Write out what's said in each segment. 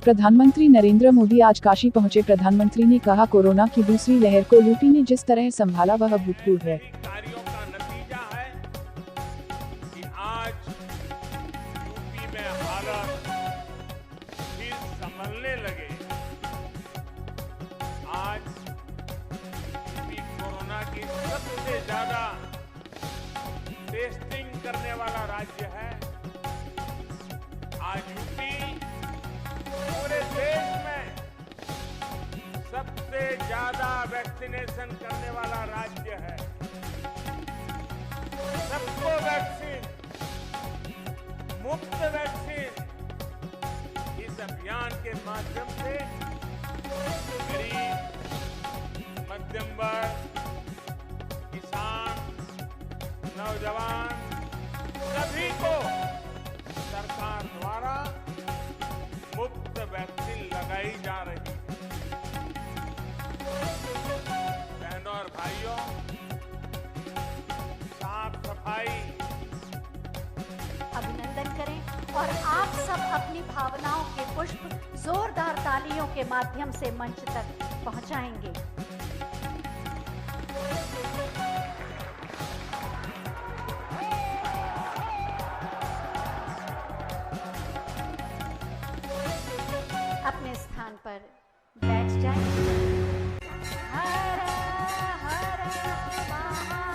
प्रधानमंत्री नरेंद्र मोदी आज काशी पहुंचे। प्रधानमंत्री ने कहा, कोरोना की दूसरी लहर को यूपी ने जिस तरह संभाला वह अभूतपूर्व है। कार्यों का नतीजा है कि आज यूपी में हालात फिर संभलने लगे। आज यूपी कोरोना की सबसे ज्यादा टेस्टिंग करने वाला राज्य है। आज यूपी पूरे देश में सबसे ज्यादा वैक्सीनेशन करने वाला राज्य है। सबको वैक्सीन, मुफ्त वैक्सीन, इस अभियान के माध्यम से गरीब, मध्यम वर्ग, किसान, नौजवान सभी को सरकार द्वारा मुफ्त वैक्सीन लगाई जा रही है। बहनों और भाइयों, साफ सफाई अभिनंदन करें और आप सब अपनी भावनाओं के पुष्प जोरदार तालियों के माध्यम से मंच तक पहुंचाएंगे। अपने स्थान पर बैठ जाएं। हर हर महादेव,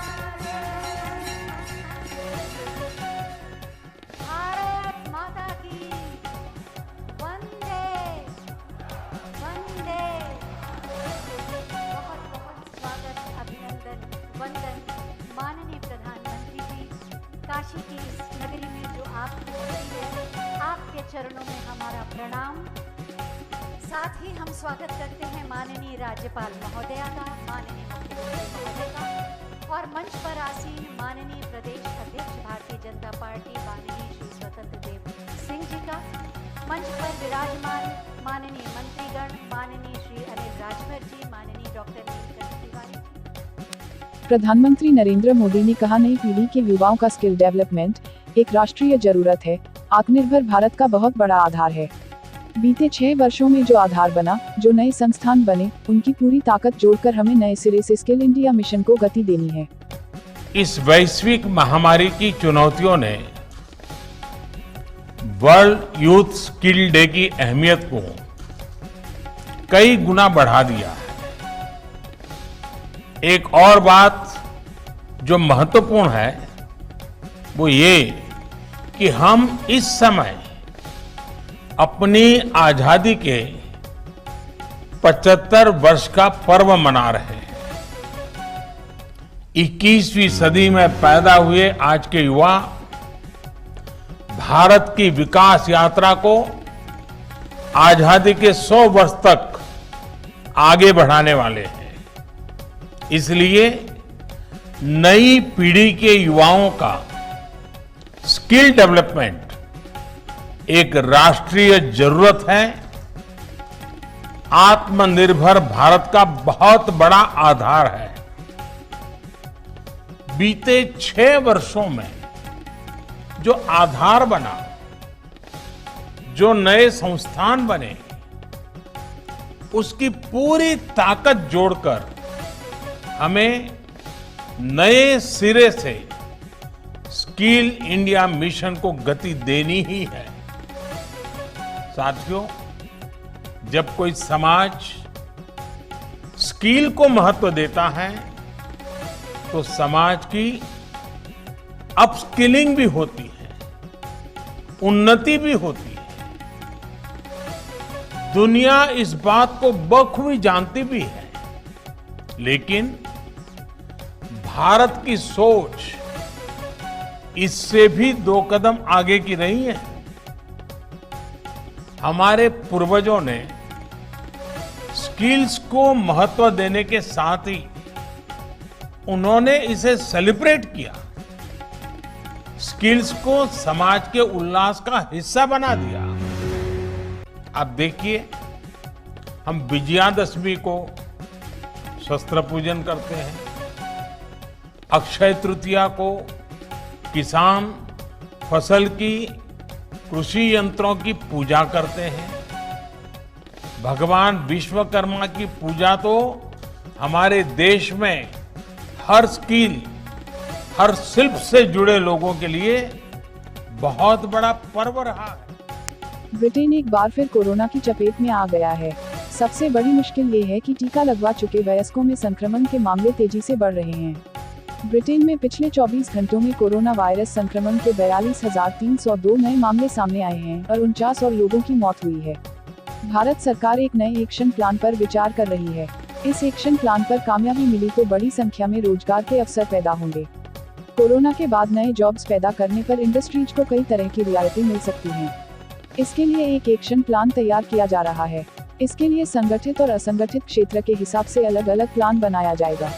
भारत माता की वंदे वंदे। बहुत बहुत स्वागत, अभिनंदन, वंदन माननीय प्रधानमंत्री जी। काशी की इस नगरी में जो आपकी नगरी है, आपके चरणों में हमारा प्रणाम। साथ ही हम स्वागत करते हैं माननीय राज्यपाल महोदया का, माननीय मुख्यमंत्री महोदय का और मंच पर आसीन माननीय प्रदेश अध्यक्ष भारतीय जनता पार्टी माननीय श्री स्वतंत्र देव सिंह जी का, मंच पर विराजमान माननीय मंत्रीगण माननीय श्री अनिल राजभर जी, माननीय डॉक्टर नीलकंठ तिवारी। प्रधानमंत्री नरेंद्र मोदी ने कहा, नई पीढ़ी के युवाओं का स्किल डेवलपमेंट एक राष्ट्रीय जरूरत है, आत्मनिर्भर भारत का बहुत बड़ा आधार है। बीते 6 वर्षों में जो आधार बना, जो नए संस्थान बने, उनकी पूरी ताकत जोड़कर हमें नए सिरे से स्किल इंडिया मिशन को गति देनी है। इस वैश्विक महामारी की चुनौतियों ने वर्ल्ड यूथ स्किल डे की अहमियत को कई गुना बढ़ा दिया है। एक और बात जो महत्वपूर्ण है वो ये कि हम इस समय अपनी आजादी के 75 वर्ष का पर्व मना रहे हैं। 21वीं सदी में पैदा हुए आज के युवा भारत की विकास यात्रा को आजादी के 100 वर्ष तक आगे बढ़ाने वाले हैं। इसलिए नई पीढ़ी के युवाओं का स्किल डेवलपमेंट एक राष्ट्रीय जरूरत है। आत्मनिर्भर भारत का बहुत बड़ा आधार है। बीते 6 वर्षों में जो आधार बना, जो नए संस्थान बने, उसकी पूरी ताकत जोड़कर हमें नए सिरे से स्किल इंडिया मिशन को गति देनी ही है। साथियों, जब कोई समाज स्किल को महत्व देता है तो समाज की अपस्किलिंग भी होती है, उन्नति भी होती है। दुनिया इस बात को बखूबी जानती भी है, लेकिन भारत की सोच इससे भी 2 कदम आगे की रही है। हमारे पूर्वजों ने स्किल्स को महत्व देने के साथ ही उन्होंने इसे सेलिब्रेट किया, स्किल्स को समाज के उल्लास का हिस्सा बना दिया। आप देखिए, हम विजयादशमी को शस्त्र पूजन करते हैं, अक्षय तृतीया को किसान फसल की, कृषि यंत्रों की पूजा करते हैं, भगवान विश्वकर्मा की पूजा तो हमारे देश में हर स्किल, हर शिल्प से जुड़े लोगों के लिए बहुत बड़ा पर्व रहा है। ब्रिटेन एक बार फिर कोरोना की चपेट में आ गया है। सबसे बड़ी मुश्किल ये है कि टीका लगवा चुके वयस्कों में संक्रमण के मामले तेजी से बढ़ रहे हैं। ब्रिटेन में पिछले 24 घंटों में कोरोना वायरस संक्रमण के 42,302 नए मामले सामने आए हैं और 49 और लोगों की मौत हुई है। भारत सरकार एक नए एक्शन प्लान पर विचार कर रही है। इस एक्शन प्लान पर कामयाबी मिली तो बड़ी संख्या में रोजगार के अवसर पैदा होंगे। कोरोना के बाद नए जॉब्स पैदा करने पर इंडस्ट्रीज को कई तरह की रियायतें मिल सकती हैं। इसके लिए एक एक्शन प्लान तैयार किया जा रहा है। इसके लिए संगठित और असंगठित क्षेत्र के हिसाब से अलग अलग प्लान बनाया जाएगा।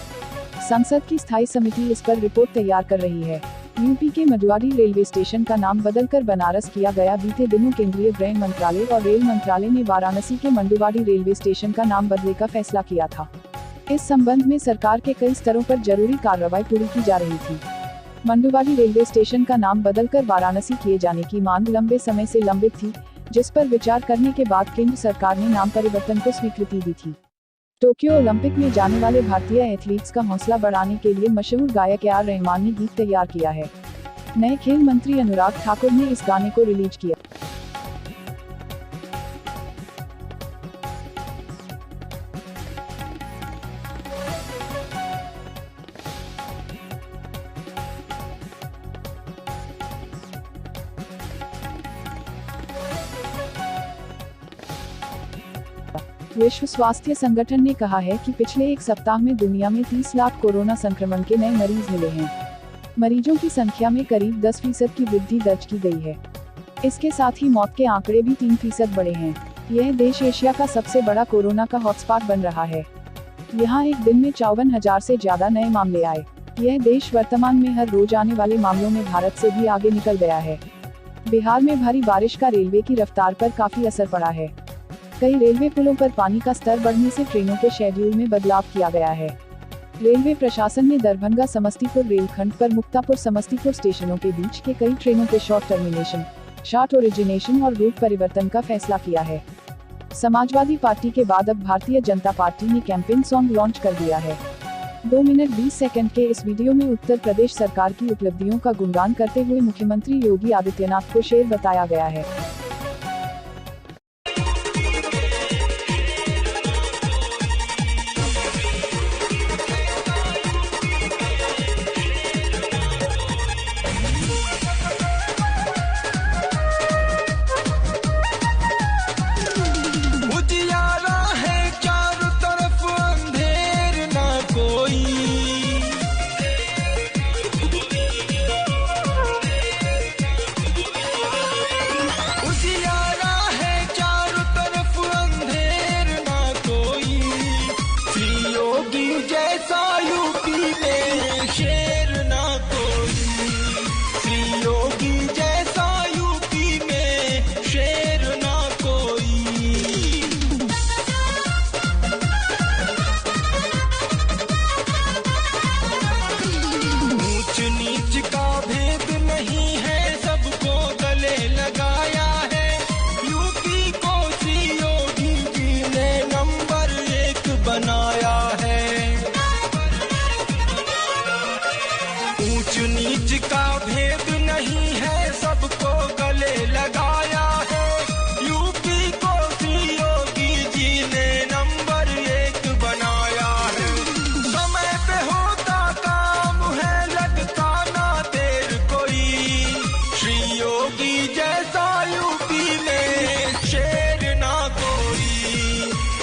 संसद की स्थायी समिति इस पर रिपोर्ट तैयार कर रही है। यूपी के मंडुआडीह रेलवे स्टेशन का नाम बदलकर बनारस किया गया। बीते दिनों केंद्रीय गृह मंत्रालय और रेल मंत्रालय ने वाराणसी के मंडुआडीह रेलवे स्टेशन का नाम बदलने का फैसला किया था। इस संबंध में सरकार के कई स्तरों पर जरूरी कार्रवाई पूरी की जा रही थी। मंडुआडीह रेलवे स्टेशन का नाम बदलकर वाराणसी किए जाने की मांग लंबे समय से लंबित थी, जिस पर विचार करने के बाद केंद्र सरकार ने नाम परिवर्तन को स्वीकृति दी थी। टोक्यो ओलंपिक में जाने वाले भारतीय एथलीट्स का हौसला बढ़ाने के लिए मशहूर गायक ए आर रहमान ने गीत तैयार किया है। नए खेल मंत्री अनुराग ठाकुर ने इस गाने को रिलीज किया। विश्व स्वास्थ्य संगठन ने कहा है कि पिछले एक सप्ताह में दुनिया में 30 लाख कोरोना संक्रमण के नए मरीज मिले हैं। मरीजों की संख्या में करीब 10% की वृद्धि दर्ज की गई है। इसके साथ ही मौत के आंकड़े भी 3% बढ़े हैं। यह देश एशिया का सबसे बड़ा कोरोना का हॉटस्पॉट बन रहा है। यहाँ एक दिन में 54,000 से ज्यादा नए मामले आए। यह देश वर्तमान में हर रोज आने वाले मामलों में भारत से भी आगे निकल गया है। बिहार में भारी बारिश का रेलवे की रफ्तार पर काफी असर पड़ा है। कई रेलवे पुलों पर पानी का स्तर बढ़ने से ट्रेनों के शेड्यूल में बदलाव किया गया है। रेलवे प्रशासन ने दरभंगा समस्तीपुर रेलखंड पर मुक्तापुर समस्तीपुर स्टेशनों के बीच के कई ट्रेनों के शॉर्ट टर्मिनेशन, शार्ट ओरिजिनेशन और रूट परिवर्तन का फैसला किया है। समाजवादी पार्टी के बाद अब भारतीय जनता पार्टी ने कैंपेन सॉन्ग लॉन्च कर दिया है। 2 मिनट 20 सेकंड के इस वीडियो में उत्तर प्रदेश सरकार की उपलब्धियों का गुणगान करते हुए मुख्यमंत्री योगी आदित्यनाथ को शेर बताया गया है। नीच का भेद नहीं है, सबको गले लगाया है। यूपी को योगी जी ने नंबर 1 बनाया है। समय पे होता काम है, लगता ना देर कोई। श्री योगी जैसा यूपी में शेर ना कोई।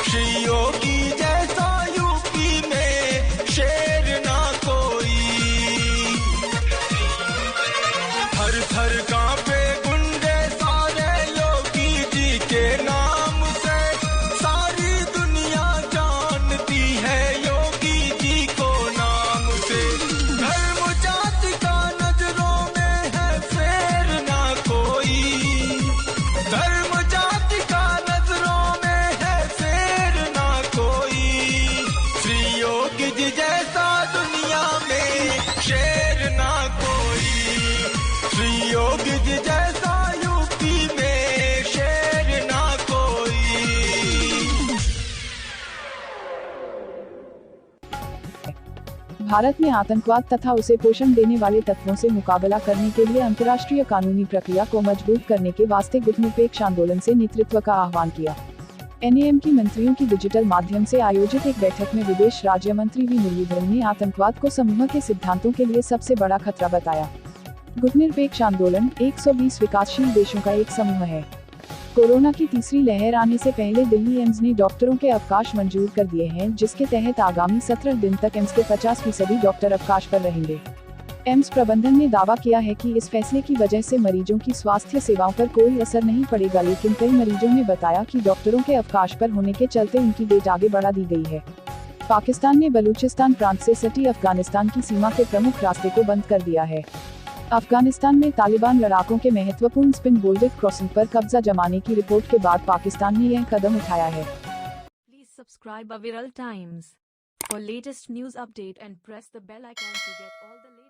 श्री योगी जैसा यूपी में शेर ना कोई। थर थर कांपे गुंडे सारे योगी जी के नाम से। सारी दुनिया जानती है योगी जी को नाम से। धर्म जाति का नजरों में है फेर ना कोई। धर्म जाति का नजरों में है फेर ना कोई। श्री योगी जी जैसा दुनिया में शेर ना कोई। श्री योगी जी जैसा यूपी में शेर ना कोई। भारत में आतंकवाद तथा उसे पोषण देने वाले तत्वों से मुकाबला करने के लिए अंतर्राष्ट्रीय कानूनी प्रक्रिया को मजबूत करने के वास्ते गुटनिरपेक्ष आंदोलन से नेतृत्व का आह्वान किया। एनएएम की मंत्रियों की डिजिटल माध्यम से आयोजित एक बैठक में विदेश राज्य मंत्री वी मुरलीधरन ने आतंकवाद को समूह के सिद्धांतों के लिए सबसे बड़ा खतरा बताया। गुटनिरपेक्ष आंदोलन 120 विकासशील देशों का एक समूह है। कोरोना की तीसरी लहर आने से पहले दिल्ली एम्स ने डॉक्टरों के अवकाश मंजूर कर दिए हैं, जिसके तहत आगामी 17 दिन तक एम्स के 50% डॉक्टर अवकाश पर रहेंगे। एम्स प्रबंधन ने दावा किया है कि इस फैसले की वजह से मरीजों की स्वास्थ्य सेवाओं पर कोई असर नहीं पड़ेगा, लेकिन कई मरीजों ने बताया कि डॉक्टरों के अवकाश पर होने के चलते उनकी डेट आगे बढ़ा दी गई है। पाकिस्तान ने बलूचिस्तान प्रांत से सटी अफगानिस्तान की सीमा के प्रमुख रास्ते को बंद कर दिया है। अफगानिस्तान में तालिबान लड़ाकों के महत्वपूर्ण स्पिन बोल्डेड क्रॉसिंग पर कब्जा जमाने की रिपोर्ट के बाद पाकिस्तान ने यह कदम उठाया है। Please subscribe Aviral Times for latest news update and press the bell icon to get all the latest